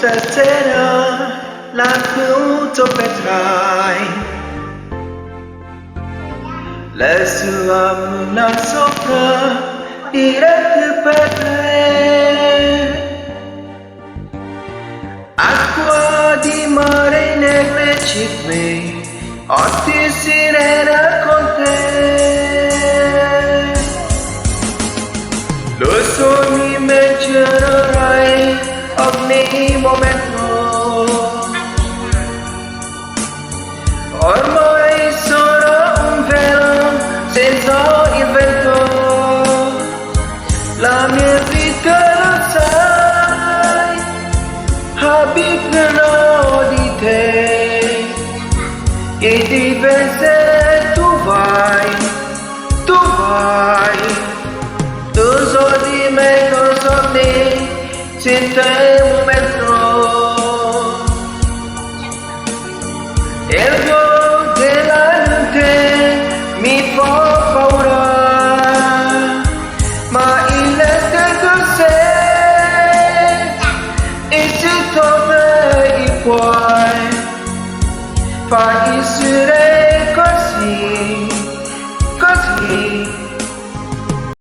stasera la tutto vedrai. La sua luna sopra diretto per te. Acqua di mare nelle cime, otti sirena con te. Lo sogni immaginerai ogni momento. Ormai sono un velo senza il vento. La mia vita lo sai, abiterò di te. E diverse tu vai. Tu so di me, non so di, senza un momento.